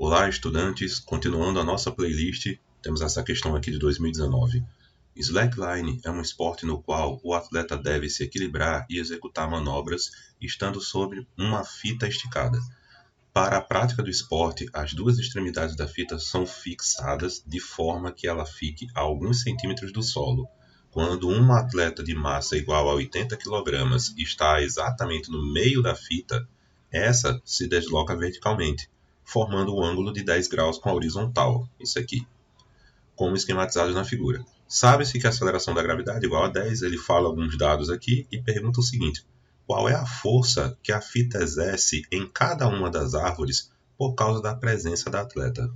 Olá, estudantes! Continuando a nossa playlist, temos essa questão aqui de 2019. Slackline é um esporte no qual o atleta deve se equilibrar e executar manobras estando sobre uma fita esticada. Para a prática do esporte, as duas extremidades da fita são fixadas de forma que ela fique a alguns centímetros do solo. Quando um atleta de massa igual a 80 kg está exatamente no meio da fita, essa se desloca verticalmente, formando um ângulo de 10 graus com a horizontal, isso aqui, como esquematizado na figura. Sabe-se que a aceleração da gravidade é igual a 10, ele fala alguns dados aqui e pergunta o seguinte: qual é a força que a fita exerce em cada uma das árvores por causa da presença da atleta?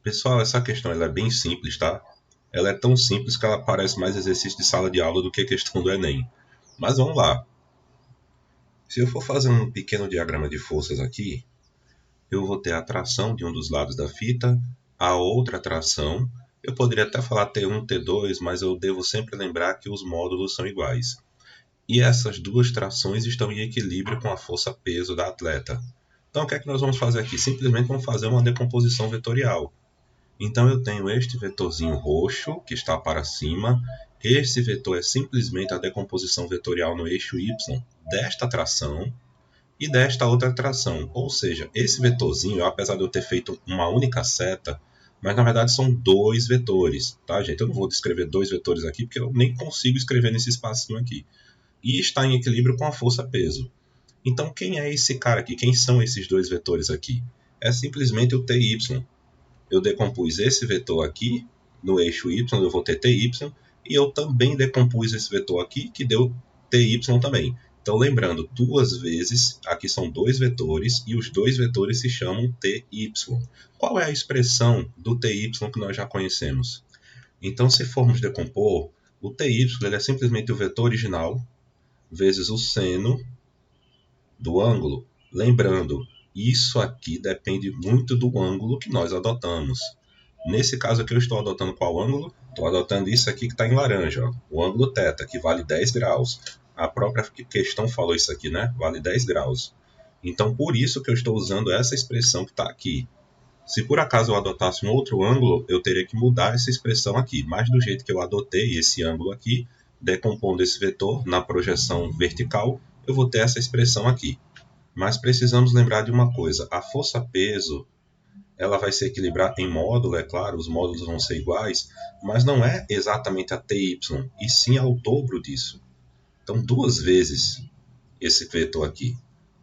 Pessoal, essa questão ela é bem simples, tá? Ela é tão simples que ela parece mais exercício de sala de aula do que questão do Enem. Mas vamos lá. Se eu for fazer um pequeno diagrama de forças aqui, eu vou ter a tração de um dos lados da fita, a outra tração. Eu poderia até falar T1, T2, mas eu devo sempre lembrar que os módulos são iguais. E essas duas trações estão em equilíbrio com a força-peso da atleta. Então o que é que nós vamos fazer aqui? Simplesmente vamos fazer uma decomposição vetorial. Então eu tenho este vetorzinho roxo, que está para cima. Este vetor é simplesmente a decomposição vetorial no eixo Y desta tração e desta outra tração. Ou seja, esse vetorzinho, apesar de eu ter feito uma única seta, mas na verdade são dois vetores, tá, gente? Eu não vou descrever dois vetores aqui, porque eu nem consigo escrever nesse espacinho aqui. E está em equilíbrio com a força-peso. Então, quem é esse cara aqui? Quem são esses dois vetores aqui? É simplesmente o TY. Eu decompus esse vetor aqui, no eixo Y, eu vou ter TY, e eu também decompus esse vetor aqui, que deu TY também. Então, lembrando, duas vezes, aqui são dois vetores, e os dois vetores se chamam TY. Qual é a expressão do TY que nós já conhecemos? Então, se formos decompor, o TY ele é simplesmente o vetor original, vezes o seno do ângulo. Lembrando, isso aqui depende muito do ângulo que nós adotamos. Nesse caso aqui eu estou adotando qual ângulo? Estou adotando isso aqui que está em laranja, ó, o ângulo θ, que vale 10 graus. A própria questão falou isso aqui, né? Vale 10 graus. Então, por isso que eu estou usando essa expressão que está aqui. Se por acaso eu adotasse um outro ângulo, eu teria que mudar essa expressão aqui. Mas do jeito que eu adotei esse ângulo aqui, decompondo esse vetor na projeção vertical, eu vou ter essa expressão aqui. Mas precisamos lembrar de uma coisa: a força-peso ela vai se equilibrar em módulo, é claro, os módulos vão ser iguais, mas não é exatamente a TY, e sim ao dobro disso. Então, duas vezes esse vetor aqui.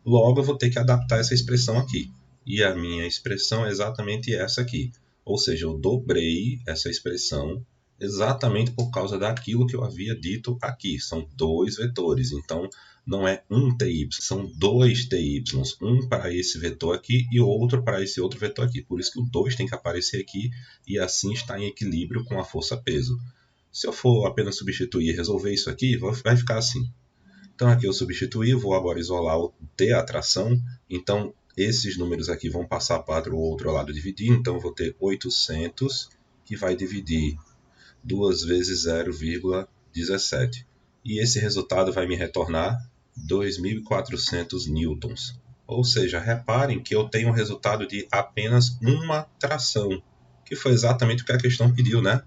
Logo, eu vou ter que adaptar essa expressão aqui. E a minha expressão é exatamente essa aqui. Ou seja, eu dobrei essa expressão exatamente por causa daquilo que eu havia dito aqui. São dois vetores, então não é um TY, são dois TY. Um para esse vetor aqui e outro para esse outro vetor aqui. Por isso que o 2 tem que aparecer aqui e assim está em equilíbrio com a força-peso. Se eu for apenas substituir e resolver isso aqui, vai ficar assim. Então aqui eu substituí, vou agora isolar o T, a tração. Então esses números aqui vão passar para o outro lado dividir. Então eu vou ter 800, que vai dividir 2 vezes 0,17. E esse resultado vai me retornar 2.400 newtons. Ou seja, reparem que eu tenho um resultado de apenas uma tração, que foi exatamente o que a questão pediu, né?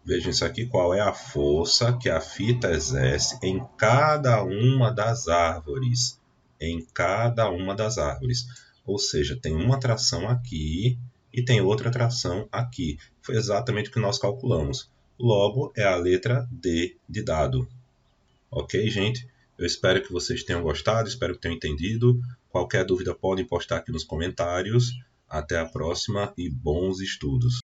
Vejam isso aqui, qual é a força que a fita exerce em cada uma das árvores. Em cada uma das árvores. Ou seja, tem uma tração aqui e tem outra tração aqui. Foi exatamente o que nós calculamos. Logo, é a letra D de dado. Ok, gente? Eu espero que vocês tenham gostado, espero que tenham entendido. Qualquer dúvida podem postar aqui nos comentários. Até a próxima e bons estudos!